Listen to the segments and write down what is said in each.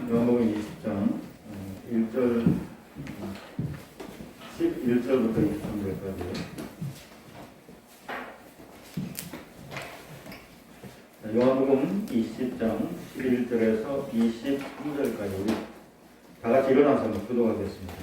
요한복음 20장 1절 11절부터 23절까지. 요한복음 20장 11절에서 23절까지 우리 다 같이 일어나서 한번 기도하겠습니다.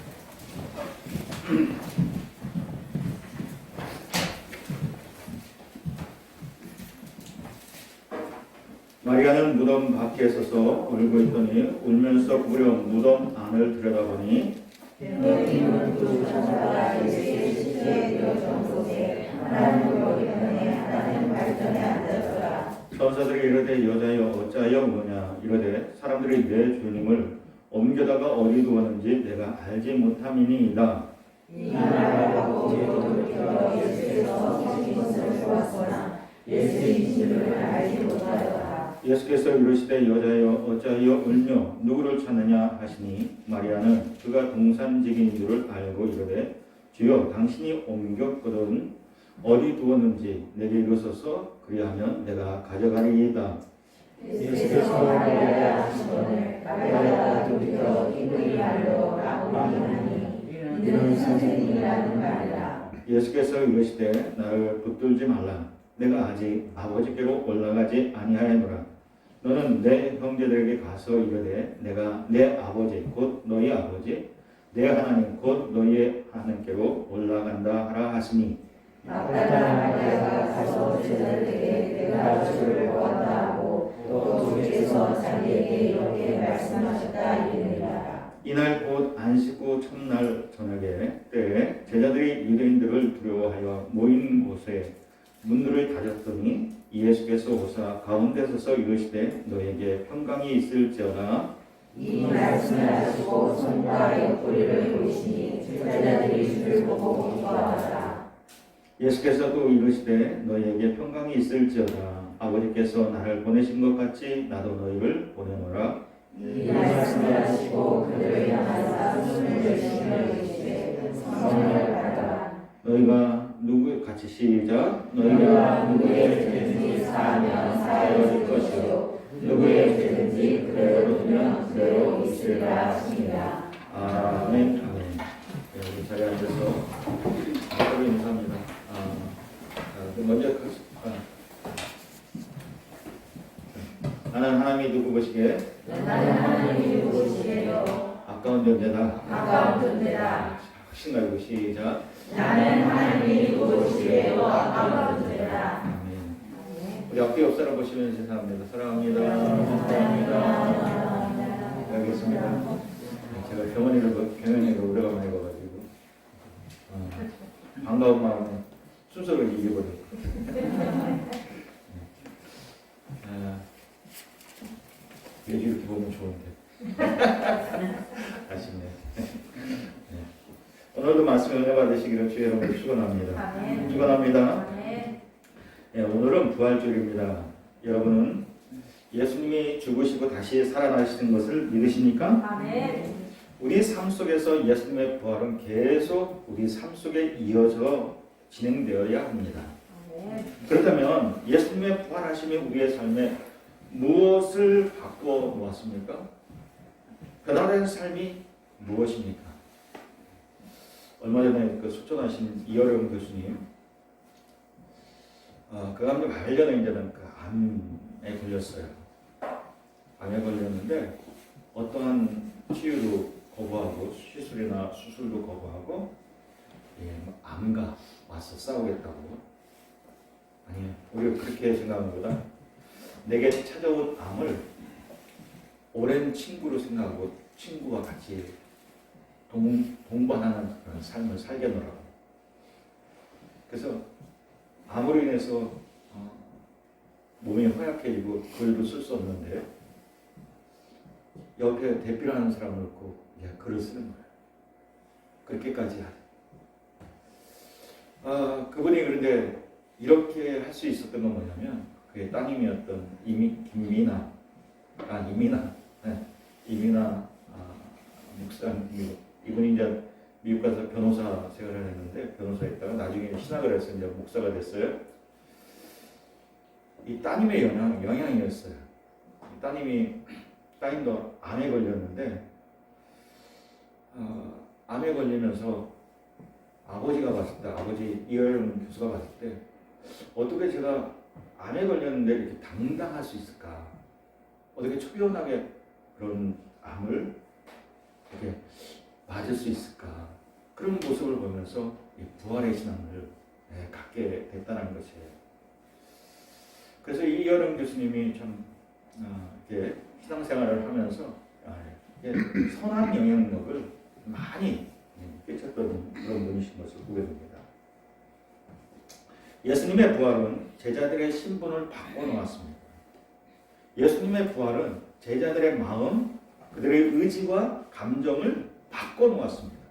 마리아는 무덤 밖에 서서 울고 있더니 울면서 무려 무덤 안을 들여다보니 빈문은 두 천사가 예수의 시체에 되어진 곳에 하나는 오른편에 하나는 맞은편에 앉았더라. 천사들이 이르되 여자여 어찌하여 우느냐 이르되 사람들이 내 주님을 옮겨다가 어디 두었는지 내가 알지 못함이니이다. 이 말을 하고 돌이켜 예수께서 서신 것을 보았으나 예수의 줄을 알지 못하였다. 예수께서 이르시되 여자여 어찌하여 울며 누구를 찾느냐 하시니 마리아는 그가 동산직인 줄을 알고 이르되 주여 당신이 옮겼거든 어디 두었는지 내게 이르소서 그리하면 내가 가져가리이다. 예수께서 마리아에게 하시거늘 마리아가 돌이켜 히브리 말로 라보니 하니 이는 선생님이라는 말이라. 예수께서 이르시되 나를 붙들지 말라. 내가 아직 아버지께로 올라가지 아니하였노라. 너는 내 형제들에게 가서 이르되 내가 내 아버지 곧 너희 아버지 내 하나님 곧 너희의 하나님께로 올라간다 하라 하시니 막달라 마리아가 가서 제자들에게 내가 주를 보았다 하고 또 주께서 자기에게 이렇게 말씀하셨다 이르니라. 이날 곧 안식 후 첫날 저녁에 때에 제자들이 유대인들을 두려워하여 모인 곳에 문들을 닫았더니 예수께서 오사 가운데 서서 이르시되 너에게 평강이 있을지어다. 이 말씀을 하시고 손과 옆구리를 보이시니 제자들이 주를 보고 기뻐하더라. 예수께서도 이르시되 너희에게 평강이 있을지어다. 아버지께서 나를 보내신 것 같이 나도 너희를 보내노라. 이 말씀을 하시고 그들을 향하사 손을 들시며 이르시되 성령을 받아라. 너희가 누구 같이 시작. 너희가 누구의 죄든지 사하면 사하여질 것이요 누구의 죄든지 그대로 두면 그대로 있으리라 하시니라. 아멘. 아멘. 네, 우리 자리에 앉아서 서로 인사합니다. 먼저 나는 하나님이 누구 보시기에 나는 하나님이 보시게요 아까운 존재다. 아까운 존재다. 훨씬 가지고 시작. 나는 하나님이 보시게요 아까운 존재다. 아멘. 우리 앞에 옆 사람 보시면 인사합니다. 사랑합니다. 감사합니다. 여기 있습니다. 제가 병원에 오래간만에 가가지고 반가운 마음에 순서를 이겨버렸고 얘기 이렇게 보면 좋은데 아쉽네. 네. 오늘도 말씀 은혜 받으시기를 주의 이름으로 축원합니다. 축원합니다. 네, 오늘은 부활주일입니다. 여러분은 예수님이 죽으시고 다시 살아나시는 것을 믿으십니까? 아멘. 우리 삶 속에서 예수님의 부활은 계속 우리 삶 속에 이어져 진행되어야 합니다. 아멘. 그렇다면 예수님의 부활하심이 우리의 삶에 무엇을 바꿔 놓았습니까? 변화된 삶이 무엇입니까? 얼마 전에 그 소천하신 이어령 교수님, 그 암 관련해 이제는 그 암에 걸렸어요. 암에 걸렸는데 어떠한 치유도 거부하고 시술이나 수술도 거부하고 암과 맞서 싸우겠다고. 아니요, 우리가 그렇게 생각하는 것보다 내게 찾아온 암을 오랜 친구로 생각하고 친구와 같이 동반하는 그런 삶을 살겠노라고. 그래서 암으로 인해서 몸이 허약해지고 글도 쓸 수 없는데 옆에 대필하는 사람을 놓고 글을 쓰는 거예요. 그렇게까지 그분이 그런데 이렇게 할 수 있었던 건 뭐냐면 그의 따님이었던 이민아 목사님, 이분이 이제 미국 가서 변호사 생활을 했는데 변호사였다가 나중에 신학을 해서 이제 목사가 됐어요. 이 따님의 영향이었어요. 따님도 암에 걸렸는데 암에 걸리면서 아버지가 봤을 때, 아버지 이혜영 교수가 봤을 때 어떻게 제가 암에 걸렸는데 이렇게 당당할 수 있을까? 어떻게 초연하게 그런 암을 이렇게 맞을 수 있을까? 그런 모습을 보면서 부활의 신앙을 갖게 됐다는 것이에요. 그래서 이혜영 교수님이 참 이렇게 신앙생활을 하면서 선한 영향력을 많이 끼쳤던 그런 분이신 것을 보게 됩니다. 예수님의 부활은 제자들의 신분을 바꿔놓았습니다. 예수님의 부활은 제자들의 마음, 그들의 의지와 감정을 바꿔놓았습니다.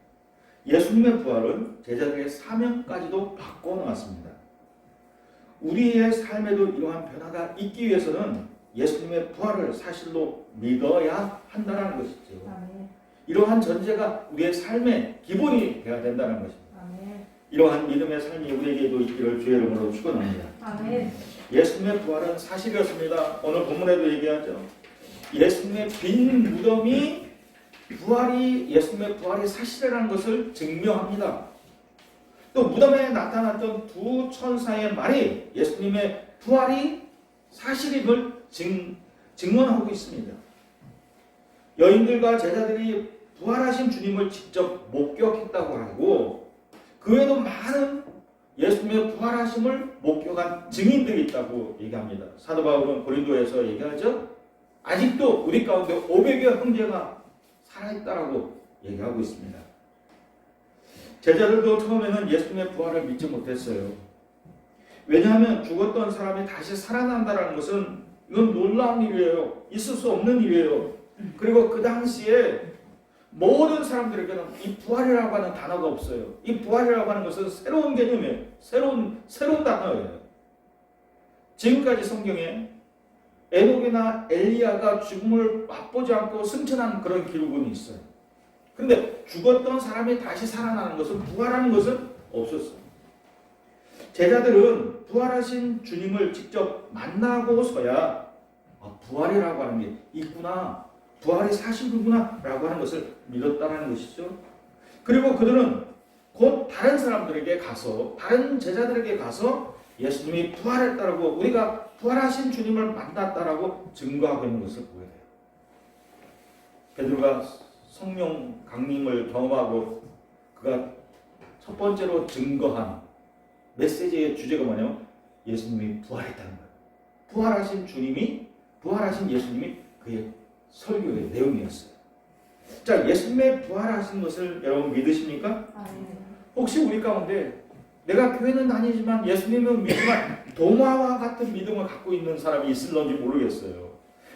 예수님의 부활은 제자들의 사명까지도 바꿔놓았습니다. 우리의 삶에도 이러한 변화가 있기 위해서는 예수님의 부활을 사실로 믿어야 한다는 것이죠. 아멘. 이러한 전제가 우리의 삶의 기본이 되어야 된다는 것입니다. 아멘. 이러한 믿음의 삶이 우리에게도 있기를 주의 이름으로 축원합니다. 아멘. 예수님의 부활은 사실이었습니다. 오늘 본문에도 얘기하죠. 예수님의 빈 무덤이 예수님의 부활이 사실이라는 것을 증명합니다. 또 무덤에 나타났던 두 천사의 말이 예수님의 부활이 사실임을 증언하고 있습니다. 여인들과 제자들이 부활하신 주님을 직접 목격했다고 하고 그 외에도 많은 예수님의 부활하심을 목격한 증인들이 있다고 얘기합니다. 사도 바울은 고린도에서 얘기하죠. 아직도 우리 가운데 500여 형제가 살아있다라고 얘기하고 있습니다. 제자들도 처음에는 예수님의 부활을 믿지 못했어요. 왜냐하면 죽었던 사람이 다시 살아난다는 것은 이건 놀라운 일이에요. 있을 수 없는 일이에요. 그리고 그 당시에 모든 사람들에게는 이 부활이라고 하는 단어가 없어요. 이 부활이라고 하는 것은 새로운 개념이에요. 새로운 단어예요. 지금까지 성경에 에녹이나 엘리야가 죽음을 맛보지 않고 승천한 그런 기록은 있어요. 근데 죽었던 사람이 다시 살아나는 것은 부활하는 것은 없었어요. 제자들은 부활하신 주님을 직접 만나고서야 부활이라고 하는 게 있구나, 부활이 사실이구나 라고 하는 것을 믿었다는 것이죠. 그리고 그들은 곧 다른 사람들에게 가서, 다른 제자들에게 가서 예수님이 부활했다라고, 우리가 부활하신 주님을 만났다라고 증거하고 있는 것을 보게 돼요. 베드로가 성령 강림을 경험하고 그가 첫 번째로 증거한 메시지의 주제가 뭐냐면 예수님이 부활했다는 거예요. 부활하신 예수님이 그의 설교의 내용이었어요. 자, 예수님의 부활하신 것을 여러분 믿으십니까? 아멘. 혹시 우리 가운데 내가 교회는 다니지만 예수님은 믿지만 도마와 같은 믿음을 갖고 있는 사람이 있을런지 모르겠어요.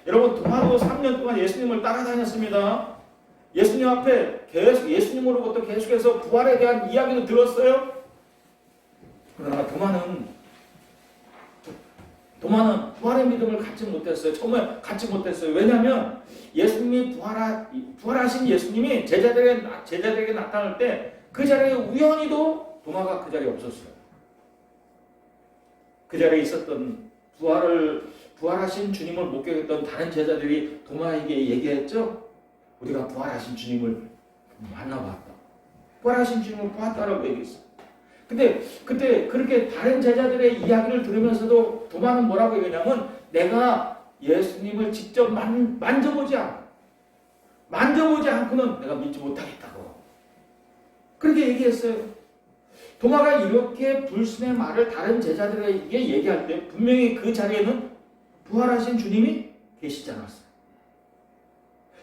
여러분, 도마도 3년 동안 예수님을 따라다녔습니다. 예수님 앞에 계속 예수님으로부터 계속해서 부활에 대한 이야기도 들었어요. 그러나 도마는 부활의 믿음을 갖지 못했어요. 처음에 갖지 못했어요. 왜냐하면 예수님이 부활하신 예수님이 제자들에게 나타날 때 그 자리에 우연히도 도마가 그 자리에 없었어요. 그 자리에 있었던 부활하신 주님을 목격했던 다른 제자들이 도마에게 얘기했죠. 우리가 부활하신 주님을 만나봤다. 부활하신 주님을 보았다라고 얘기했어요. 근데 그때 그렇게 다른 제자들의 이야기를 들으면서도 도마는 뭐라고 얘기하냐면 내가 예수님을 직접 만져보지 않고는 내가 믿지 못하겠다고 그렇게 얘기했어요. 도마가 이렇게 불신의 말을 다른 제자들에게 얘기할 때 분명히 그 자리에는 부활하신 주님이 계시지 않았어요.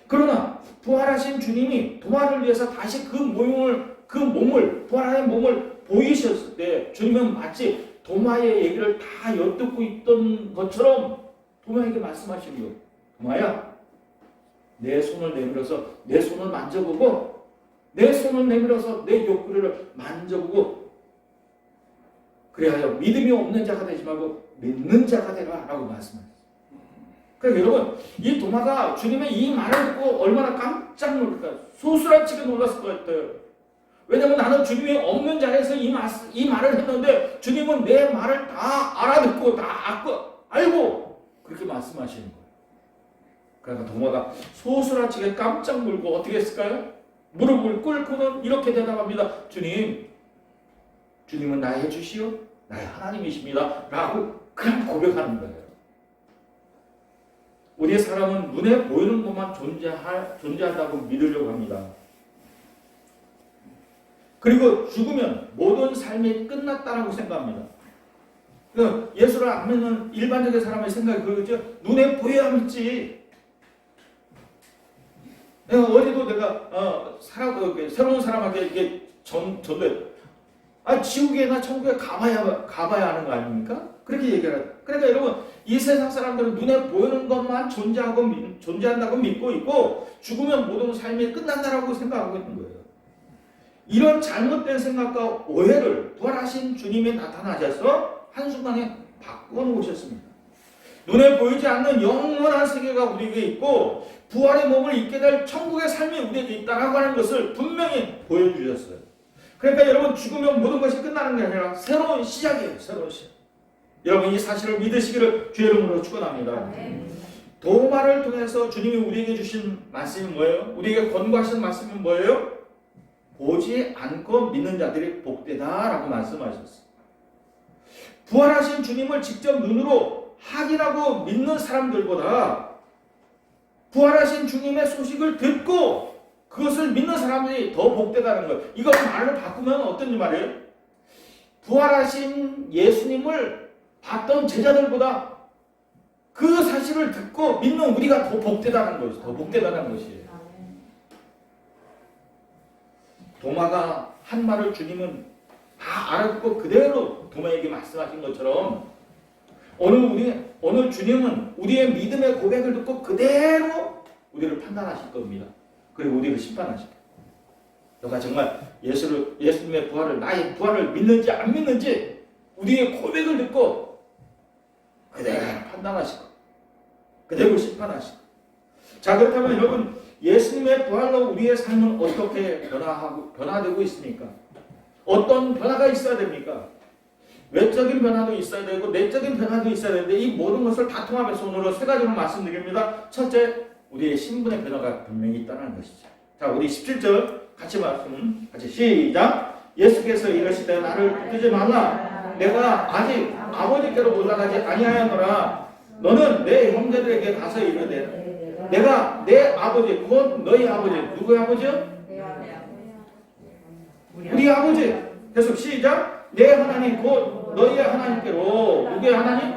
그러나 부활하신 주님이 도마를 위해서 다시 부활하신 몸을 보이셨을 때 주님은 마치 도마의 얘기를 다 엿듣고 있던 것처럼 도마에게 말씀하신 거예요. 도마야, 내 손을 내밀어서 내 손을 만져보고 내 손을 내밀어서 내 옆구리를 만져보고 그래야 믿음이 없는 자가 되지 말고 믿는 자가 되라 라고 말씀하셨어요. 그러니까 여러분, 이 도마가 주님의 이 말을 듣고 얼마나 깜짝 놀랄까요? 소스라치게 놀랐을 것 같아요. 왜냐하면 나는 주님이 없는 자리에서 이 말을 했는데 주님은 내 말을 다 알아듣고 다 알고 그렇게 말씀하시는 거예요. 그러니까 도마가 소스라치게 깜짝 놀고 어떻게 했을까요? 무릎을 꿇고는 이렇게 대답합니다. 주님, 주님은 나의 주시오, 나의 하나님이십니다. 라고 그냥 고백하는 거예요. 우리의 사람은 눈에 보이는 것만 존재한다고 믿으려고 합니다. 그리고 죽으면 모든 삶이 끝났다라고 생각합니다. 그러니까 예수를 안 믿는 일반적인 사람의 생각이 그러죠. 눈에 보여야 믿지. 어제도 내가 새로운 사람에게 이게 전대 지옥에나 천국에 가봐야 하는 거 아닙니까? 그렇게 얘기를. 그러니까 여러분, 이 세상 사람들은 눈에 보이는 것만 존재한다고 믿고 있고 죽으면 모든 삶이 끝난다라고 생각하고 있는 거예요. 이런 잘못된 생각과 오해를 부활하신 주님이 나타나셔서 한순간에 바꿔놓으셨습니다. 눈에 보이지 않는 영원한 세계가 우리에게 있고 부활의 몸을 입게 될 천국의 삶이 우리에게 있다라고 하는 것을 분명히 보여주셨어요. 그러니까 여러분, 죽으면 모든 것이 끝나는 게 아니라 새로운 시작이에요. 새로운 시작. 여러분, 이 사실을 믿으시기를 주의 이름으로 축원합니다. 도마를 통해서 주님이 우리에게 주신 말씀이 뭐예요? 우리에게 권고하신 말씀이 뭐예요? 보지 않고 믿는 자들이 복되다라고 말씀하셨어요. 부활하신 주님을 직접 눈으로 확인하고 믿는 사람들보다 부활하신 주님의 소식을 듣고 그것을 믿는 사람들이 더 복되다는 거예요. 이걸 말을 바꾸면 어떤 말이에요? 부활하신 예수님을 봤던 제자들보다 그 사실을 듣고 믿는 우리가 더 복되다는 것이죠. 더 복되다는 것이에요. 도마가 한 말을 주님은 다 알아듣고 그대로 도마에게 말씀하신 것처럼 오늘 주님은 우리의 믿음의 고백을 듣고 그대로 우리를 판단하실 겁니다. 그리고 우리를 심판하실 거예요. 너가 정말 예수님의 부활을, 나의 부활을 믿는지 안 믿는지 우리의 고백을 듣고 그대로 판단하실 거예요. 그대로 심판하실 거예요. 자, 그렇다면 여러분, 예수님의 부활로 우리의 삶은 어떻게 변화되고 있습니까? 어떤 변화가 있어야 됩니까? 외적인 변화도 있어야 되고 내적인 변화도 있어야 되는데 이 모든 것을 다 통합해서 오늘은 세 가지로 말씀드립니다. 첫째, 우리의 신분의 변화가 분명히 있다는 것이죠. 자, 우리 17절 같이 시작. 예수께서 이르시되 나를 붙들지 말라. 내가 아직 아버지께로 올라가지 아니하였노라. 너는 내 형제들에게 가서 이르되 내가 내 아버지 곧 너희 아버지. 누구의 아버지요? 우리 아버지. 계속 시작. 내 하나님 곧 너희의 하나님께로. 누구의 하나님?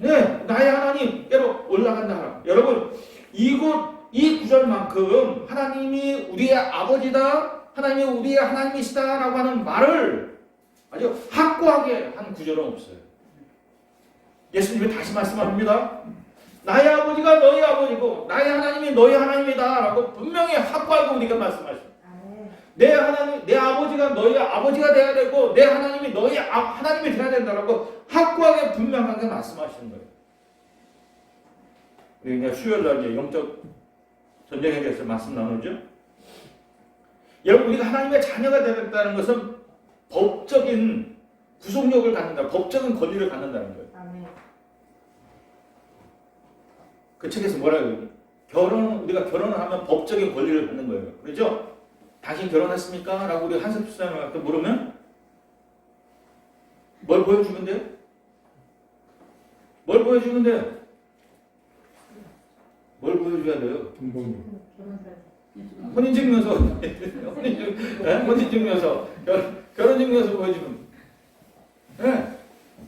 네, 나의 하나님께로 올라간다. 여러분, 이 구절만큼 하나님이 우리의 아버지다, 하나님이 우리의 하나님이시다라고 하는 말을 아주 확고하게 한 구절은 없어요. 예수님이 다시 말씀합니다. 나의 아버지가 너희 아버지고 나의 하나님이 너희 하나님이다라고 분명히 확고하게 우리가 말씀하십니다. 내 아버지가 너희 아버지가 돼야 되고 내 하나님이 너희 하나님이 돼야 된다라고 확고하게 분명하게 말씀하시는 거예요. 우리 그냥 수요일날 영적 전쟁에 대해서 말씀 나누죠. 여러분, 우리가 하나님의 자녀가 되겠다는 것은 법적인 구속력을 갖는다, 법적인 권리를 갖는다는 거예요. 그 책에서 뭐라고 해요? 우리가 결혼을 하면 법적인 권리를 갖는 거예요. 그렇죠? 당신 결혼했습니까? 라고 우리 한석 집사님한테 물으면 뭘 보여주면 돼요? 뭘 보여주면 돼요? 뭘 보여줘야 돼요? 혼인증명서, 혼인증명서, 결혼증명서 보여주면. 네.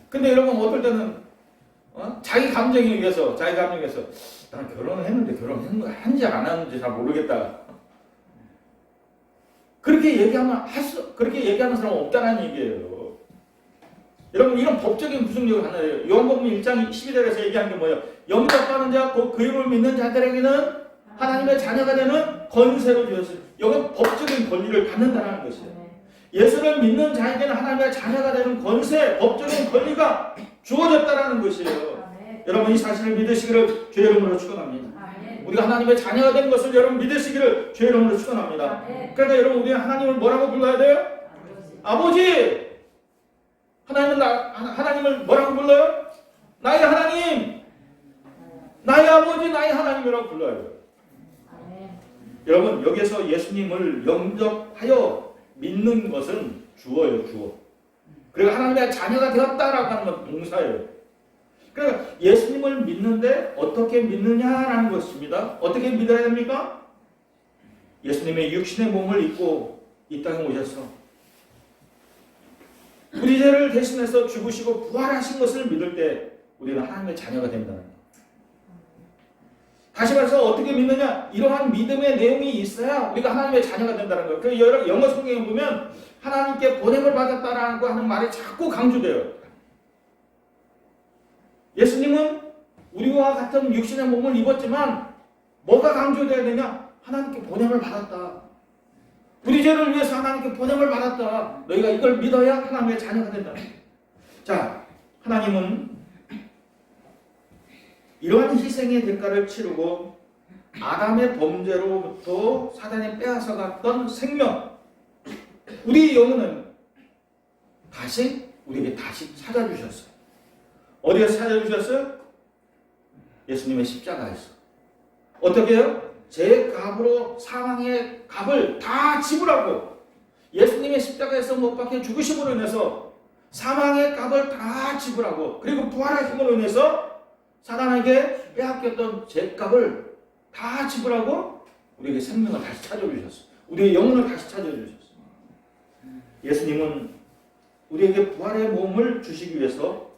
근데 여러분, 어떨 때는 자기 감정에 의해서 난 결혼을 했는데 결혼했는지 안 했는지 잘 모르겠다. 그렇게 얘기하는 사람은 없다는 얘기예요. 여러분, 이런 법적인 구속력을 갖는 거예요. 요한복음 1장 12절에서 얘기한 게 뭐예요? 영접하는 자, 곧 그 이름을 믿는 자들에게는 하나님의 자녀가 되는 권세로 주었어요. 이건 법적인 권리를 갖는다는 것이에요. 예수를 믿는 자에게는 하나님의 자녀가 되는 권세, 법적인 권리가 주어졌다는 것이에요. 여러분, 이 사실을 믿으시기를 주의 이름으로 축원합니다. 우리가 하나님의 자녀가 된 것을 여러분 믿으시기를 주의 이름으로 축원합니다. 그러니까 여러분, 우리 하나님을 뭐라고 불러야 돼요? 아버지. 하나님을 뭐라고 불러요? 나의 하나님. 나의 아버지, 나의 하나님이라고 불러야 돼요. 아멘. 여러분, 여기서 예수님을 영접하여 믿는 것은 주어예요, 주어. 그리고 하나님의 자녀가 되었다라고 하는 건 동사예요. 그러니까 예수님을 믿는데 어떻게 믿느냐라는 것입니다. 어떻게 믿어야 됩니까? 예수님의 육신의 몸을 입고 이 땅에 오셔서 우리 죄를 대신해서 죽으시고 부활하신 것을 믿을 때 우리는 하나님의 자녀가 된다는 거예요. 다시 말해서 어떻게 믿느냐? 이러한 믿음의 내용이 있어야 우리가 하나님의 자녀가 된다는 거예요. 그래서 영어 성경에 보면 하나님께 보냄을 받았다라고 하는 말이 자꾸 강조돼요. 예수님은 우리와 같은 육신의 몸을 입었지만 뭐가 강조돼야 되냐? 하나님께 보냄을 받았다. 우리 죄를 위해서 하나님께 보냄을 받았다. 너희가 이걸 믿어야 하나님의 자녀가 된다. 자, 하나님은 이러한 희생의 대가를 치르고 아담의 범죄로부터 사단이 빼앗아갔던 생명, 우리 영혼은 우리에게 다시 찾아주셨어요. 어디에서 찾아주셨어요? 예수님의 십자가에서. 어떻게 해요? 제 값으로 사망의 값을 다 지불하고 예수님의 십자가에서 못 박혀 죽으심으로 인해서 사망의 값을 다 지불하고 그리고 부활하심으로 인해서 사단에게 빼앗겼던 죄값을 다 지불하고 우리에게 생명을 다시 찾아주셨어요. 우리의 영혼을 다시 찾아주셨어요. 예수님은 우리에게 부활의 몸을 주시기 위해서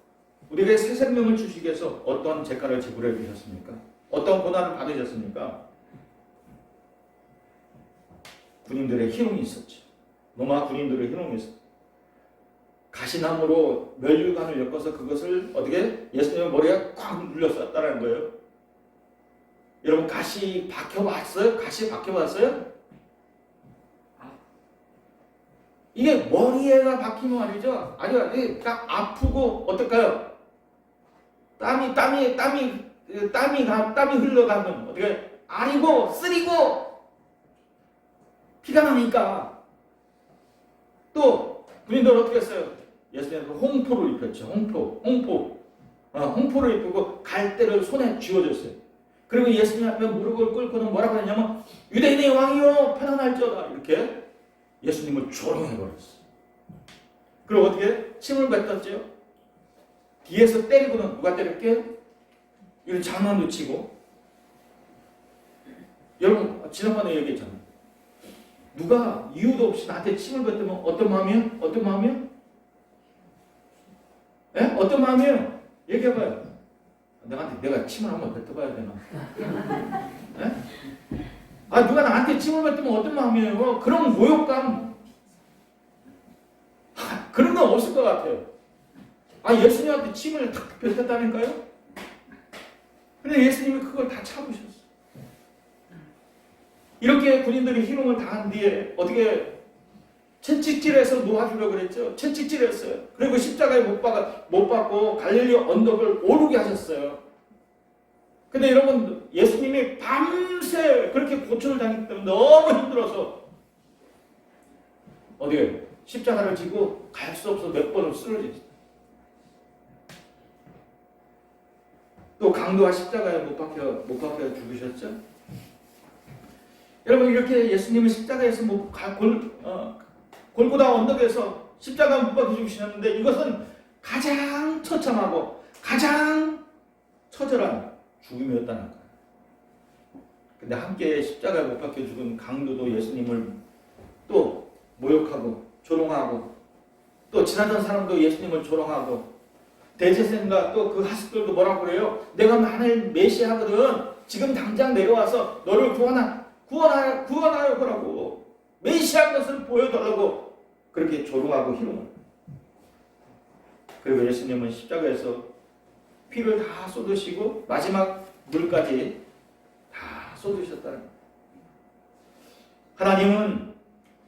우리에게 새 생명을 주시기 위해서 어떤 죄값을 지불해 주셨습니까? 어떤 고난을 받으셨습니까? 군인들의 희롱이 있었죠. 로마 군인들의 희롱이 있었죠. 가시나무로 멸류관을 엮어서 그것을 어떻게 예수님의 머리에 꽉 눌려 썼다는 거예요. 여러분 가시 박혀봤어요? 가시 박혀봤어요? 이게 머리에가 박히면 말이죠. 아주 딱 아프고 어떨까요? 땀이 흘러가면 어떻게 아리고 쓰리고 피가 나니까 또 군인들 어떻게 했어요? 예수님은 홍포를 입혔죠. 홍포를 입히고 갈대를 손에 쥐어줬어요. 그리고 예수님 앞에 무릎을 꿇고는 뭐라고 했냐면 유대인의 왕이요 편안할지어다 이렇게 예수님을 조롱해버렸어요. 그리고 어떻게? 침을 뱉었죠. 뒤에서 때리고는 누가 때렸게? 이런 장난도 치고. 여러분 지난번에 얘기했잖아요. 누가 이유도 없이 나한테 침을 뱉으면 어떤 마음이에요? 어떤 마음이에요? 예? 어떤 마음이에요? 얘기해봐요. 내가 침을 한번 뱉어봐야 되나? 예? 누가 나한테 침을 뱉으면 어떤 마음이에요? 그런 모욕감. 그런 건 없을 것 같아요. 예수님한테 침을 탁 뱉었다니까요? 근데 예수님이 그걸 다 참으셨어요. 이렇게 군인들이 희롱을 당한 뒤에 어떻게 채찍질해서 놓아주려고 그랬죠. 채찍질했어요. 그리고 십자가에 못 박고 갈릴리 언덕을 오르게 하셨어요. 근데 여러분 예수님이 밤새 그렇게 고초를 당했기 때문에 너무 힘들어서 어디에 십자가를 지고 갈 수 없어 몇 번을 쓰러졌어요. 또 강도와 십자가에 못 박혀 죽으셨죠. 여러분 이렇게 예수님은 십자가에서 골고다 언덕에서 십자가 못 박혀 죽으셨는데 이것은 가장 처참하고 가장 처절한 죽음이었다는 거예요. 근데 함께 십자가에 못 박혀 죽은 강도도 예수님을 또 모욕하고 조롱하고 또 지나던 사람도 예수님을 조롱하고 대제사장과 또 그 하식들도 뭐라고 그래요? 내가 만일 메시아거든 지금 당장 내려와서 너를 구원하여 보라고 메시아 것을 보여달라고 그렇게 조롱하고 희롱을. 그리고 예수님은 십자가에서 피를 다 쏟으시고 마지막 물까지 다 쏟으셨다는 거예요. 하나님은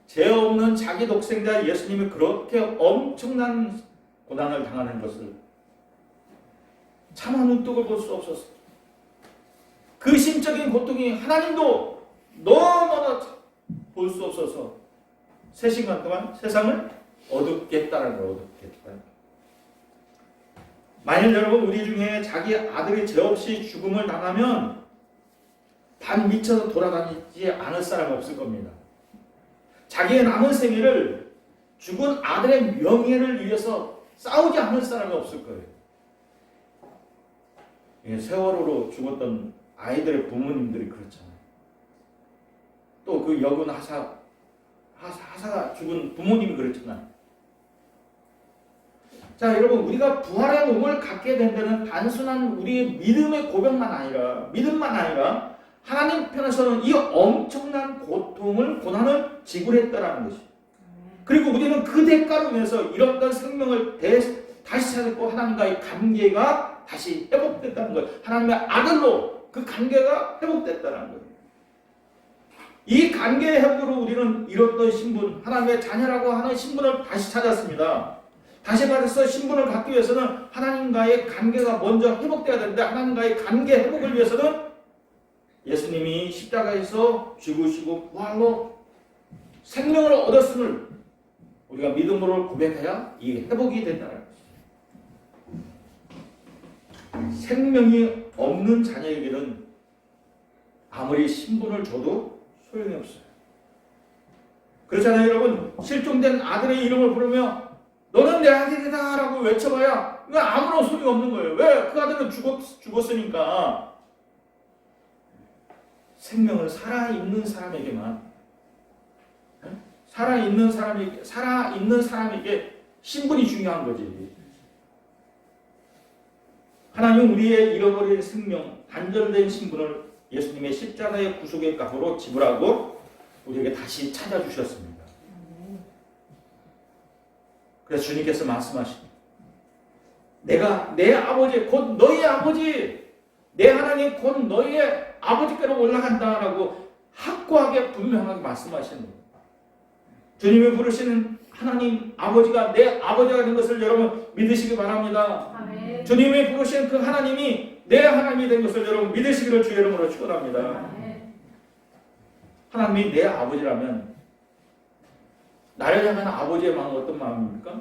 죄 없는 자기 독생자 예수님이 그렇게 엄청난 고난을 당하는 것을 차마 눈뜨고 볼 수 없었어요. 그 심적인 고통이 하나님도 너무나 볼 수 없어서 3시간 동안 세상을 어둡게 했다는 걸 어둡게 했다는 거예요. 만일 여러분 우리 중에 자기 아들이 죄 없이 죽음을 당하면 반 미쳐서 돌아다니지 않을 사람 없을 겁니다. 자기의 남은 생애를 죽은 아들의 명예를 위해서 싸우지 않을 사람이 없을 거예요. 세월호로 죽었던 아이들의 부모님들이 그렇잖아요. 또 그 여군 하사가 죽은 부모님이 그렇잖아요. 자, 여러분, 우리가 부활의 몸을 갖게 된 데는 단순한 우리의 믿음의 고백만 아니라, 믿음만 아니라 하나님 편에서는 이 엄청난 고난을 지불했다라는 것이죠. 그리고 우리는 그 대가로 인해서 잃었던 생명을 다시 찾았고 하나님과의 관계가 다시 회복됐다는 거예요. 하나님의 아들로 그 관계가 회복됐다는 거예요. 이 관계의 회복으로 우리는 잃었던 신분, 하나님의 자녀라고 하는 신분을 다시 찾았습니다. 다시 받아서 신분을 갖기 위해서는 하나님과의 관계가 먼저 회복돼야 되는데 하나님과의 관계 회복을 위해서는 예수님이 십자가에서 죽으시고 부활로 생명을 얻었음을 우리가 믿음으로 고백해야 이 회복이 된다는 것입니다. 생명이 없는 자녀에게는 아무리 신분을 줘도 소용이 없어요. 그렇잖아요, 여러분. 실종된 아들의 이름을 부르며 너는 내 아들이다 라고 외쳐봐야 아무런 소리가 없는 거예요. 왜? 그 아들은 죽었으니까. 생명을 살아있는 사람에게만, 살아있는 사람에게 신분이 중요한 거지. 하나님은 우리의 잃어버린 생명, 단절된 신분을 예수님의 십자가의 구속의 값으로 지불하고 우리에게 다시 찾아주셨습니다. 그래서 주님께서 말씀하십니다. 내가 내 아버지 곧 너희 아버지, 내 하나님 곧 너희의 아버지께로 올라간다라고 확고하게 분명하게 말씀하시는 거예요. 주님이 부르시는 하나님 아버지가 내 아버지가 된 것을 여러분 믿으시기 바랍니다. 아멘. 주님이 부르신 그 하나님이 내 하나님이 된 것을 여러분 믿으시기를 주의 이름으로 축원합니다. 아멘. 하나님이 내 아버지라면 나를 향한 아버지의 마음은 어떤 마음입니까?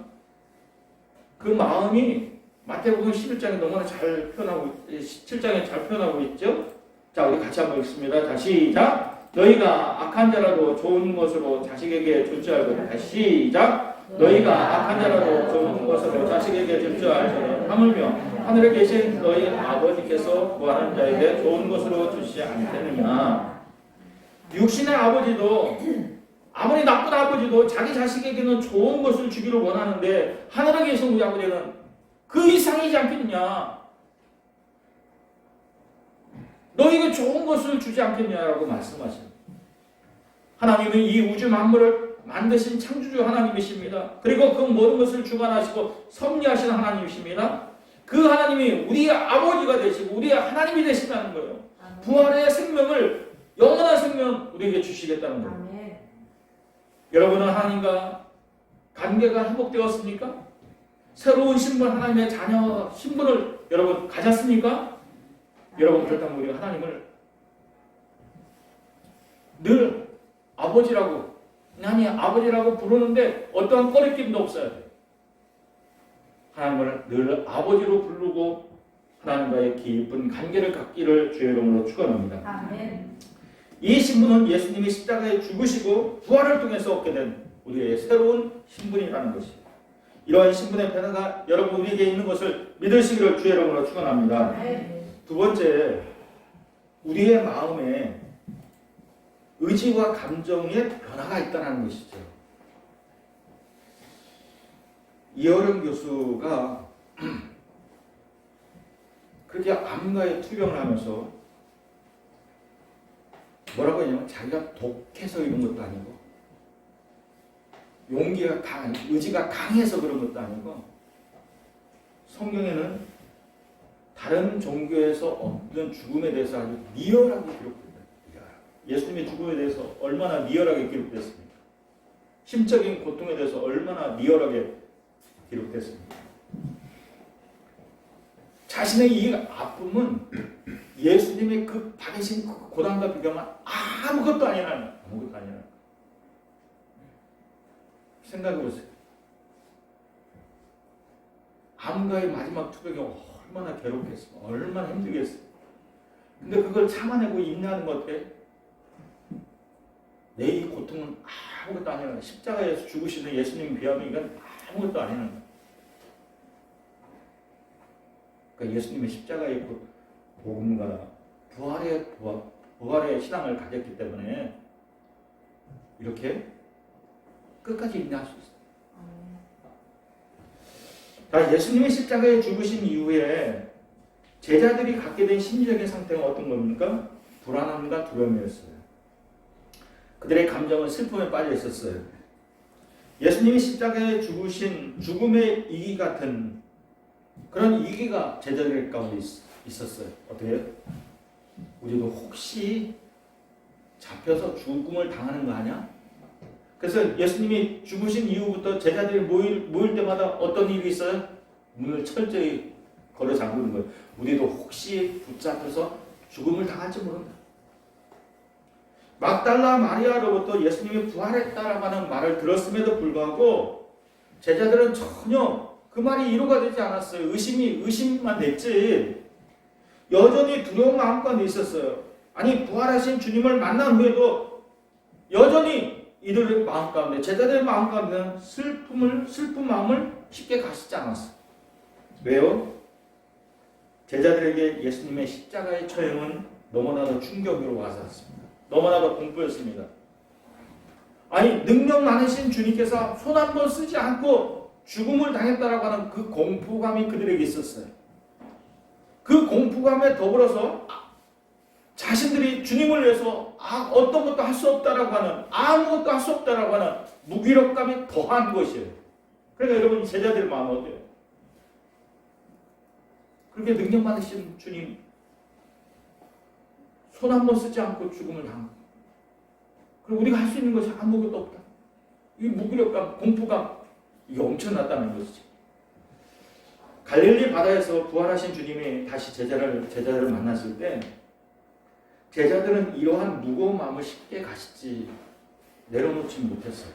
그 마음이 마태복음 11장에 너무나 잘 표현하고 17장에 잘 표현하고 있죠. 자, 우리 같이 한번 읽습니다. 자, 시작. 너희가 악한 자라도 좋은 것으로 자식에게 줄 줄 알거든. 다시 시작. 너희가 악한 자라도 좋은 것으로 자식에게 줄 줄 알거든. 하물며 하늘에 계신 너희 아버지께서 구하는 자에게 좋은 것으로 주시지 않겠느냐. 육신의 아버지도 아무리 나쁜 아버지도 자기 자식에게는 좋은 것을 주기를 원하는데 하늘에 계신 우리 아버지는 그 이상이지 않겠느냐. 너에게 좋은 것을 주지 않겠냐라고 말씀하십니다. 하나님은 이 우주 만물을 만드신 창조주 하나님이십니다. 그리고 그 모든 것을 주관하시고 섭리하시는 하나님이십니다. 그 하나님이 우리의 아버지가 되시고 우리의 하나님이 되신다는 거예요. 부활의 생명을, 영원한 생명 우리에게 주시겠다는 거예요. 아멘. 여러분은 하나님과 관계가 회복되었습니까? 새로운 신분, 하나님의 자녀 신분을 여러분 가졌습니까? 여러분, 그렇다면 우리가 하나님을 늘 아버지라고, 하나님 아버지라고 부르는데 어떠한 꺼리낌도 없어야 돼요. 하나님을 늘 아버지로 부르고 하나님과의 깊은 관계를 갖기를 주의 이름으로 축원합니다. 아멘. 이 신분은 예수님이 십자가에 죽으시고 부활을 통해서 얻게 된 우리의 새로운 신분이라는 것입니다. 이러한 신분의 변화가 여러분 우리에게 있는 것을 믿으시기를 주의 이름으로 축원합니다. 아멘. 두 번째, 우리의 마음에 의지와 감정의 변화가 있다는 것이죠. 이어령 교수가 그렇게 암과의 투병을 하면서 뭐라고 했냐면 자기가 독해서 이런 것도 아니고 용기가 의지가 강해서 그런 것도 아니고 성경에는 다른 종교에서 없는 죽음에 대해서 아주 리얼하게 기록됩니다. 예수님의 죽음에 대해서 얼마나 리얼하게 기록됐습니까? 심적인 고통에 대해서 얼마나 리얼하게 기록됐습니까? 자신의 이 아픔은 예수님의 그 받으신 그 고난과 비교하면 아무것도 아니라는, 아무것도 아니라는. 생각해 보세요. 암과의 마지막 투병이 얼마나 괴롭겠어. 얼마나 힘들겠어. 근데 그걸 참아내고 인내하는 것 어때? 내 이 고통은 아무것도 아니야. 십자가에서 죽으시는 예수님 비하면 이건 아무것도 아니라는 거야. 그러니까 예수님의 십자가의 복음과 부활의 신앙을 가졌기 때문에 이렇게 끝까지 인내할 수 있어요. 자, 예수님의 십자가에 죽으신 이후에 제자들이 갖게 된 심리적인 상태가 어떤 겁니까? 불안함과 두려움이었어요. 그들의 감정은 슬픔에 빠져 있었어요. 예수님이 십자가에 죽으신 죽음의 이기 같은 그런 이기가 제자들 가운데 있었어요. 어떻게 해요? 우리도 혹시 잡혀서 죽음을 당하는 거 아니야? 그래서 예수님이 죽으신 이후부터 제자들이 모일 때마다 어떤 일이 있어요? 문을 철저히 걸어 잠그는 거예요. 우리도 혹시 붙잡혀서 죽음을 당할지 모른다. 막달라 마리아로부터 예수님이 부활했다라고 하는 말을 들었음에도 불구하고 제자들은 전혀 그 말이 이루가 되지 않았어요. 의심만 됐지. 여전히 두려운 마음 가운데 있었어요. 아니 부활하신 주님을 만난 후에도 여전히 이들의 마음 가운데, 제자들의 마음 가운데는 슬픈 마음을 쉽게 가시지 않았어요. 왜요? 제자들에게 예수님의 십자가의 처형은 너무나도 충격으로 와닿았습니다. 너무나도 공포였습니다. 아니 능력 많으신 주님께서 손 한 번 쓰지 않고 죽음을 당했다라고 하는 그 공포감이 그들에게 있었어요. 그 공포감에 더불어서 자신들이 주님을 위해서 어떤 것도 할 수 없다라고 하는, 아무것도 할 수 없다라고 하는 무기력감이 더한 것이에요. 그러니까 여러분 제자들의 마음은 어때요? 그렇게 능력 많으신 주님 손 한 번 쓰지 않고 죽음을 당하고, 그리고 우리가 할 수 있는 것이 아무것도 없다. 이 무기력감, 공포감, 이게 엄청났다는 것이죠. 갈릴리 바다에서 부활하신 주님이 다시 제자들을 만났을 때 제자들은 이러한 무거운 마음을 쉽게 가시지 내려놓지 못했어요.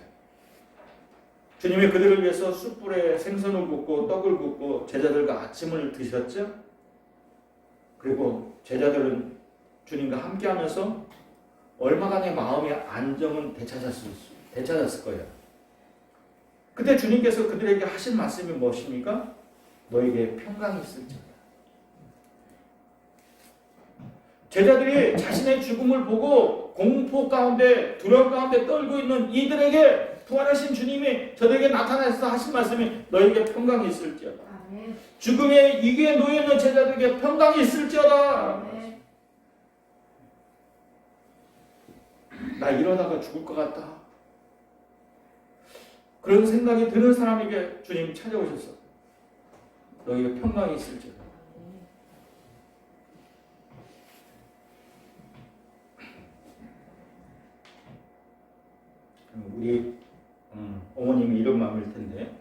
주님이 그들을 위해서 숯불에 생선을 굽고 떡을 굽고 제자들과 아침을 드셨죠. 그리고 제자들은 주님과 함께하면서 얼마간의 마음의 안정은 되찾았을 거예요. 그때 주님께서 그들에게 하신 말씀이 무엇입니까? 너에게 평강이 있을지어다. 제자들이 자신의 죽음을 보고 공포 가운데 두려움 가운데 떨고 있는 이들에게 부활하신 주님이 저들에게 나타나서 하신 말씀이 너에게 평강이 있을지어다. 아멘. 죽음의 위기에 놓여 있는 제자들에게 평강이 있을지어다. 아멘. 나 이러다가 죽을 것 같다. 그런 생각이 드는 사람에게 주님 찾아오셨어. 너에게 평강이 있을지어다. 우리 어머님이 이런 마음일 텐데,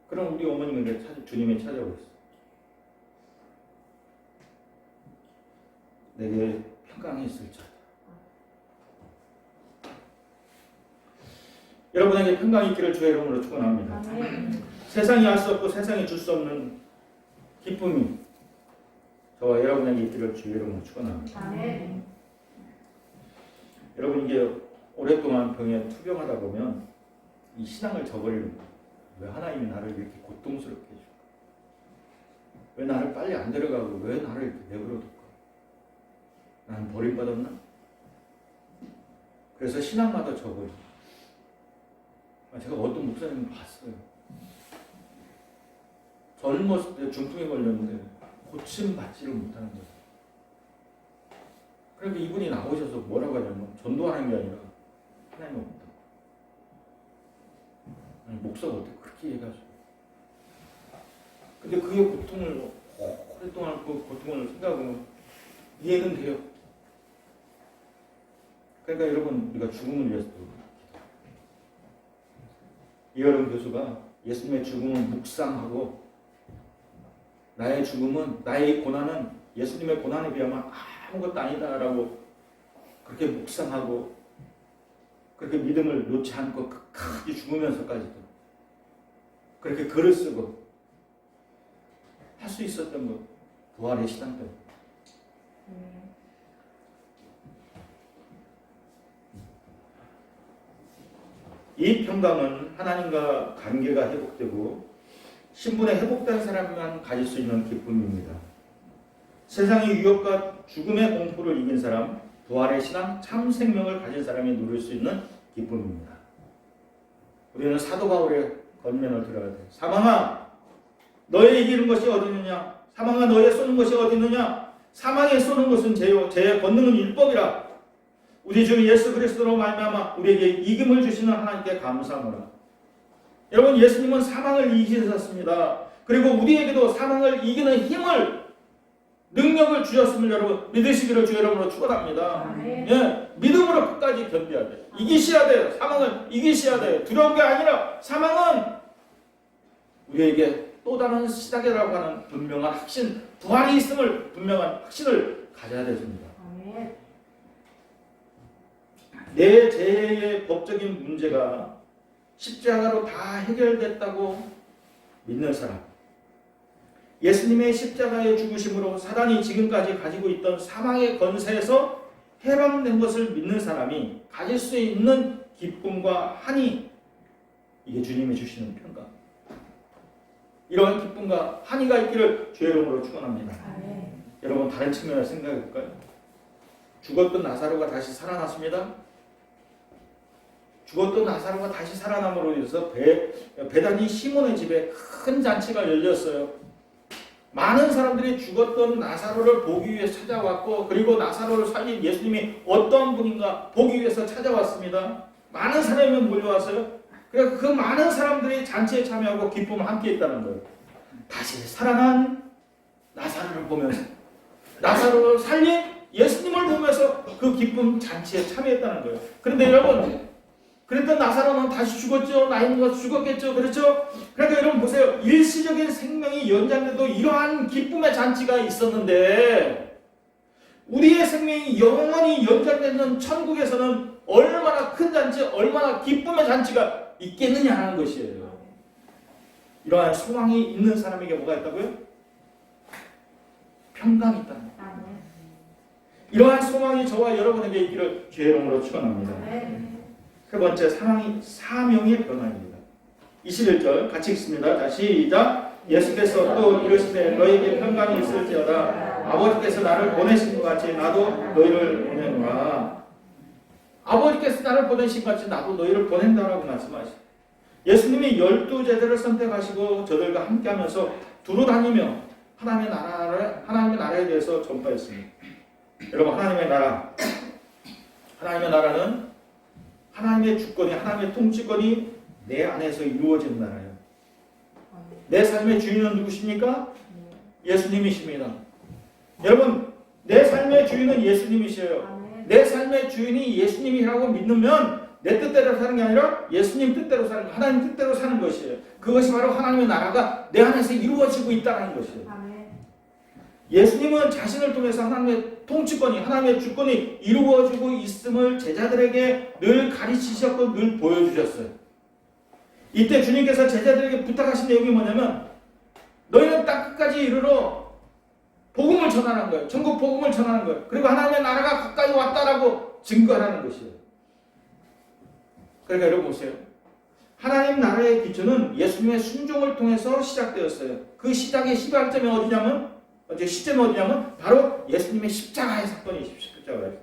그럼 우리 어머님에게 주님이 찾아오셨어. 내게 평강이 있을지어다. 여러분에게 평강이 있기를 주의 이름으로 축원합니다. 아멘. 세상이 할 수 없고 세상이 줄 수 없는 기쁨이 저와 여러분에게 있기를 주의 이름으로 축원합니다. 아멘. 여러분 이게 오랫동안 병에 투병하다 보면 이 신앙을 저버리는 거예요. 왜 하나님이 나를 이렇게 고통스럽게 해줄까? 왜 나를 빨리 안 데려가고 왜 나를 이렇게 내버려둘까? 나는 버림받았나? 그래서 신앙마다 저버려요. 제가 어떤 목사님을 봤어요. 젊었을 때 중풍에 걸렸는데 고침받지를 못하는 거예요. 그러니까 이분이 나오셔서 뭐라고 하냐면 전도하는 게 아니라 하나님 없다. 목사가 어떻게 그렇게 얘기하죠? 근데 그의 고통을 오랫동안 그 고통을 생각하면 이해는 돼요. 그러니까 여러분 우리가 죽음을 위해서 이여름 교수가 예수님의 죽음을 묵상하고 나의 죽음은, 나의 고난은 예수님의 고난에 비하면 아무것도 아니다라고 그렇게 묵상하고 그렇게 믿음을 놓지 않고 끝까지 죽으면서까지도 그렇게 글을 쓰고 할 수 있었던 것, 부활의 신앙 때문에. 이 평강은 하나님과 관계가 회복되고 신분에 회복된 사람만 가질 수 있는 기쁨입니다. 세상의 위협과 죽음의 공포를 이긴 사람, 부활의 신앙, 참 생명을 가진 사람이 누릴 수 있는 기쁨입니다. 우리는 사도 바울의 권면을 들어야 돼. 사망아, 너의 이기는 것이 어디 있느냐? 사망아, 너의 쏘는 것이 어디 있느냐? 사망에 쏘는 것은 죄요, 죄의 권능은 율법이라. 우리 주 예수 그리스도로 말미암아 우리에게 이김을 주시는 하나님께 감사하노라. 여러분, 예수님은 사망을 이기셨습니다. 그리고 우리에게도 사망을 이기는 힘을, 능력을 주셨음을 여러분 믿으시기를 주 여러분으로 축원합니다. 예, 믿음으로 끝까지 견뎌야 돼. 이기셔야 돼요. 사망을 이기셔야 돼요. 두려운 게 아니라 사망은 우리에게 또 다른 시작이라고 하는 분명한 확신, 부활이 있음을 분명한 확신을 가져야 되십니다. 내 죄의 법적인 문제가 십자가로 다 해결됐다고 믿는 사람, 예수님의 십자가의 죽으심으로 사단이 지금까지 가지고 있던 사망의 권세에서 해방된 것을 믿는 사람이 가질 수 있는 기쁨과 한이, 이게 주님이 주시는 평강. 이러한 기쁨과 한이가 있기를 주의 이름으로 축원합니다. 여러분, 다른 측면을 생각해 볼까요? 죽었던 나사로가 다시 살아났습니다. 죽었던 나사로가 다시 살아남으로 인해서 베다니 시몬의 집에 큰 잔치가 열렸어요. 많은 사람들이 죽었던 나사로를 보기 위해 찾아왔고, 그리고 나사로를 살린 예수님이 어떤 분인가 보기 위해서 찾아왔습니다. 많은 사람이 몰려왔어요. 그래서 그 많은 사람들이 잔치에 참여하고 기쁨을 함께 했다는 거예요. 다시 살아난 나사로를 보면서, 나사로를 살린 예수님을 보면서 그 기쁨 잔치에 참여했다는 거예요. 그런데 여러분, 그랬던 나사로는 다시 죽었죠. 나이 먹어서 죽었겠죠. 그렇죠? 그러니까 여러분 보세요. 일시적인 생명이 연장돼도 이러한 기쁨의 잔치가 있었는데, 우리의 생명이 영원히 연장되는 천국에서는 얼마나 큰 잔치, 얼마나 기쁨의 잔치가 있겠느냐 하는 것이에요. 이러한 소망이 있는 사람에게 뭐가 있다고요? 평강이 있다는 거예요. 이러한 소망이 저와 여러분에게 있기를 주의 이름으로 축원합니다. 세 번째, 사명의 변화입니다. 21절 같이 읽습니다. 자, 시작. 예수께서 또 이르시되 너에게 평강이 있을지어다. 아버지께서 나를 보내신 것 같이 나도 너희를 보내노라. 아버지께서 나를 보내신 것 같이 나도 너희를 보낸다라고 말씀하시죠. 예수님이 12제자를 선택하시고 저들과 함께하면서 두루 다니며 하나님의 나라에 대해서 전파했습니다. 여러분, 하나님의 나라는 하나님의 주권이, 하나님의 통치권이 내 안에서 이루어지는 나라예요. 내 삶의 주인은 누구십니까? 예수님이십니다. 여러분, 내 삶의 주인은 예수님이셔요. 내 삶의 주인이 예수님이라고 믿으면 내 뜻대로 사는 게 아니라 예수님 뜻대로 사는 거, 하나님 뜻대로 사는 것이에요. 그것이 바로 하나님의 나라가 내 안에서 이루어지고 있다는 것이에요. 예수님은 자신을 통해서 하나님의 통치권이, 하나님의 주권이 이루어지고 있음을 제자들에게 늘 가르치셨고 늘 보여주셨어요. 이때 주님께서 제자들에게 부탁하신 내용이 뭐냐면, 너희는 땅 끝까지 이르러 복음을 전하는 거예요. 전국 복음을 전하는 거예요. 그리고 하나님의 나라가 가까이 왔다라고 증거하라는 것이에요. 그러니까 여러분 보세요. 하나님 나라의 기초는 예수님의 순종을 통해서 시작되었어요. 그 시작의 시발점이 어디냐면, 시점이 어디냐면 바로 예수님의 십자가의 사건이 십자가예요.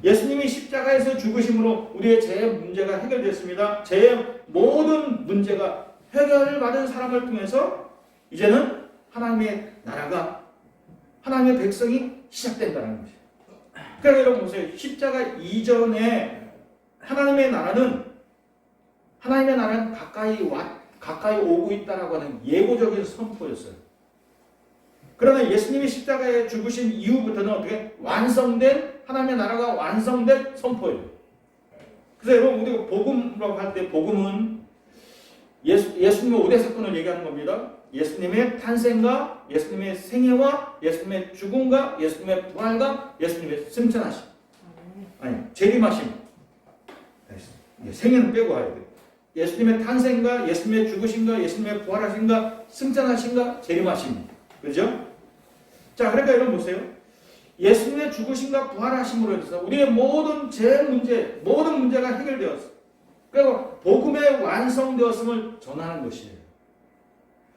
예수님이 십자가에서 죽으심으로 우리의 죄의 문제가 해결됐습니다. 죄의 모든 문제가 해결받은 사람을 통해서 이제는 하나님의 나라가, 하나님의 백성이 시작된다는 것이에요. 그러니까 여러분 보세요. 십자가 이전에 하나님의 나라는 가까이 오고 있다라고 하는 예고적인 선포였어요. 그러나 예수님이 십자가에 죽으신 이후부터는 어떻게? 완성된, 하나님의 나라가 완성된 선포예요. 그래서 여러분, 우리가 복음이라고 할 때 복음은 예수님의 5대 사건을 얘기하는 겁니다. 예수님의 탄생과 예수님의 생애와 예수님의 죽음과 예수님의 부활과 예수님의 승천하심. 아니, 재림하심. 생애는 빼고 가야 돼요. 예수님의 탄생과 예수님의 죽으심과 예수님의 부활하심과 승천하심과 재림하심. 그죠? 자, 그러니까 여러분 보세요. 예수님의 죽으심과 부활하심으로 해서 우리의 모든 모든 문제가 해결되었어. 그리고 복음의 완성되었음을 전하는 것이에요.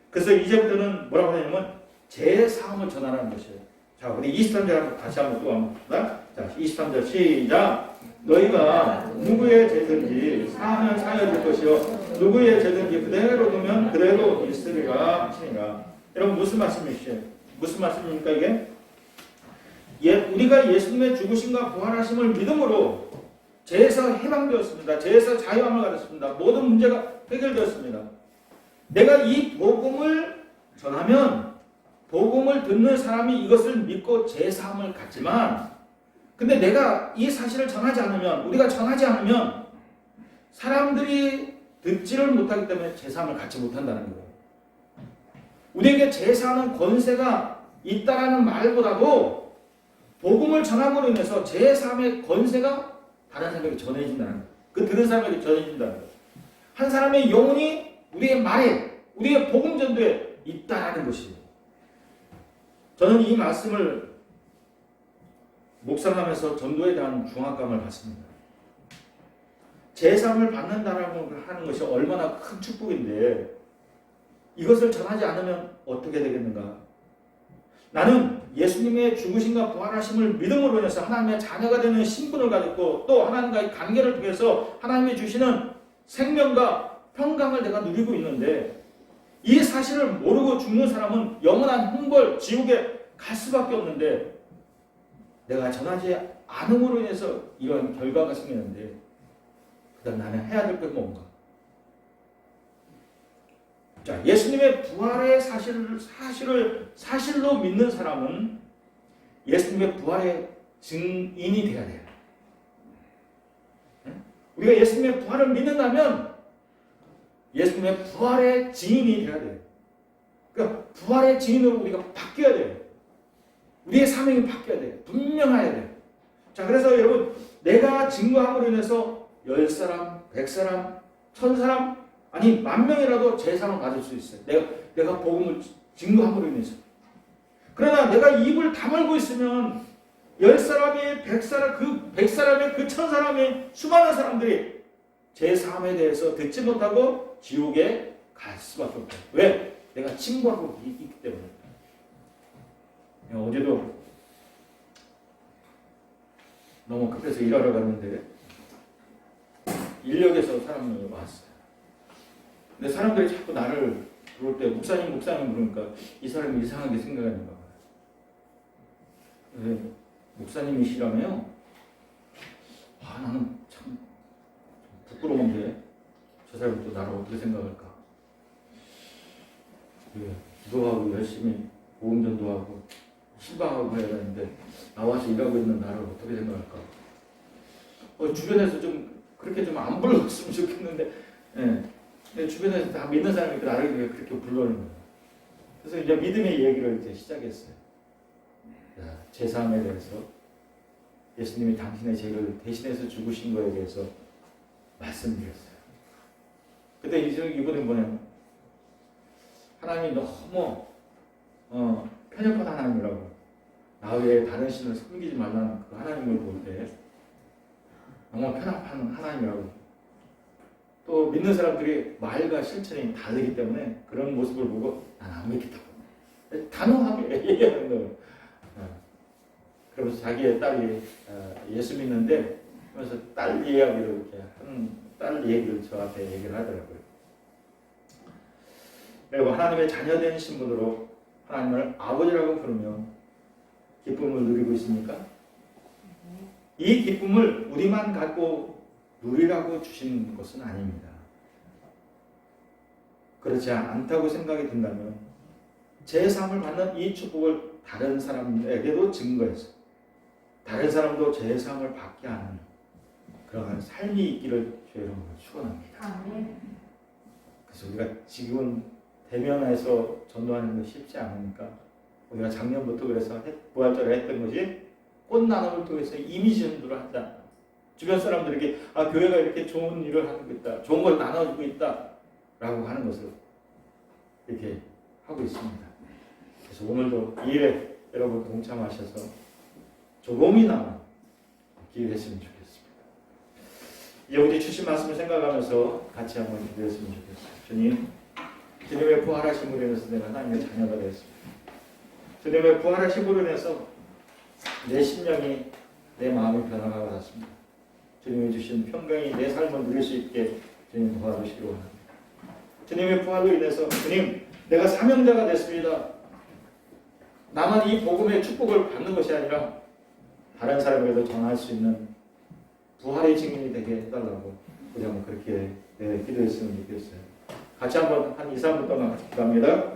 그래서 이제부터는 뭐라고 하냐면 제3을 전하는 것이에요. 자, 우리 23절 다시 한번 또 한번 봅시다. 자, 23절 시작. 너희가 누구의 죄든지 사하면 사여질 것이요 누구의 죄든지 그대로 두면 그대로 있으리라 하시니라. 여러분 무슨 말씀이시죠? 무슨 말씀입니까 이게? 우리가 예수님의 죽으심과 부활하심을 믿음으로 죄에서 해방되었습니다. 죄에서 자유함을 가졌습니다. 모든 문제가 해결되었습니다. 내가 이 복음을 전하면 복음을 듣는 사람이 이것을 믿고 죄사함을 갖지만 근데 내가 이 사실을 전하지 않으면 우리가 전하지 않으면 사람들이 듣지를 못하기 때문에 죄사함을 갖지 못한다는 거예요. 우리에게 죄사하는 권세가 있다라는 말보다도 복음을 전함으로 인해서 죄사함의 권세가 다른 사람에게 전해진다는 거예요. 그 들은 사람에게 전해진다는 거예요. 한 사람의 영혼이 우리의 말에 우리의 복음 전도에 있다라는 것이에요. 저는 이 말씀을 묵상하면서 전도에 대한 중압감을 받습니다. 제사함을 받는다라고 하는 것이 얼마나 큰 축복인데 이것을 전하지 않으면 어떻게 되겠는가? 나는 예수님의 죽으심과 부활하심을 믿음으로 인해서 하나님의 자녀가 되는 신분을 가졌고 또 하나님과의 관계를 통해서 하나님이 주시는 생명과 평강을 내가 누리고 있는데 이 사실을 모르고 죽는 사람은 영원한 형벌, 지옥에 갈 수밖에 없는데 내가 전하지 않음으로 인해서 이런 결과가 생기는데 그다음 나는 해야 될 건 뭔가? 자, 예수님의 부활의 사실로 믿는 사람은 예수님의 부활의 증인이 되어야 돼요. 우리가 예수님의 부활을 믿는다면 예수님의 부활의 증인이 되어야 돼요. 그러니까 부활의 증인으로 우리가 바뀌어야 돼요. 우리의 사명이 바뀌어야 돼요. 분명해야 돼요. 자, 그래서 여러분 내가 증거함으로 인해서 10사람, 100사람, 1000사람 아니 10,000명이라도 제사를 받을 수 있어요. 내가 복음을 증거함으로 인해서. 그러나 내가 입을 다물고 있으면 10사람이 100사람, 그 100사람의 그 1000사람의 수많은 사람들이 제 삶에 대해서 듣지 못하고 지옥에 갈 수밖에 없다. 왜? 내가 침구하고 있기 때문에. 어제도 너무 급해서 일하러 갔는데 인력에서 사람이 왔어요. 근데 사람들이 자꾸 나를 부를 때 목사님 부르니까 이 사람이 이상하게 생각하는 거야. 목사님이시라며요? 나는 참 부끄러운 게 저 사람이 또 나를 어떻게 생각할까? 기도하고 열심히 보험전도 하고 신방하고 해야 되는데 나와서 일하고 있는 나를 어떻게 생각할까? 주변에서 좀 그렇게 좀 안 불렀으면 좋겠는데 주변에서 다 믿는 사람이 나를 그렇게 불러는 거예요. 그래서 이제 믿음의 얘기를 이제 시작했어요. 제 삶에 대해서 예수님이 당신의 죄를 대신해서 죽으신 거에 대해서 말씀드렸어요. 그때 이분이 뭐냐면 하나님이 너무 편협한 하나님이라고 나 외에 다른 신을 섬기지 말라는 그 하나님을 볼 때 너무 편협한 하나님이라고 또 믿는 사람들이 말과 실천이 다르기 때문에 그런 모습을 보고 난 안 믿겠다고 단호하게 얘기하는 거예요. 그러면서 자기의 딸이 예수 믿는데 그러면서 딸 이야기를 이렇게 하는 딸 얘기를 저한테 얘기를 하더라고요. 그리고 하나님의 자녀된 신분으로 하나님을 아버지라고 부르며 기쁨을 누리고 있습니까? 이 기쁨을 우리만 갖고 누리라고 주신 것은 아닙니다. 그렇지 않다고 생각이 든다면 제 삶을 받는 이 축복을 다른 사람에게도 증거해서 다른 사람도 제 삶을 받게 하는 그러한 삶이 있기를 주의 이름으로 축원합니다. 그래서 우리가 지금은 대면에서 전도하는 게 쉽지 않으니까 우리가 작년부터 그래서 부활절에 했던 것이 꽃나눔을 통해서 이미지 전도를 하자. 주변 사람들에게 교회가 이렇게 좋은 일을 하고 있다, 좋은 걸 나눠주고 있다라고 하는 것을 이렇게 하고 있습니다. 그래서 오늘도 이 일에 여러분 동참하셔서 조금이나마 기회했으면 좋겠습니다. 이 우리 주신 말씀을 생각하면서 같이 한번 기도했으면 좋겠어요. 주님, 주님의 부활하심으로 인해서 내가 하나님의 자녀가 되었습니다. 주님의 부활하심으로 인해서 내 심령이, 내 마음이 변화가 왔습니다. 주님이 주신 평강이 내 삶을 누릴 수 있게 주님 도와주시기 원합니다. 주님의 부활로 인해서 주님, 내가 사명자가 됐습니다. 나만 이 복음의 축복을 받는 것이 아니라 다른 사람에게도 전할 수 있는 부활의 증인이 되게 해달라고 우리 한번 그렇게 기도했으면 좋겠어요. 같이 한번 한 2, 3분 동안 기도합니다.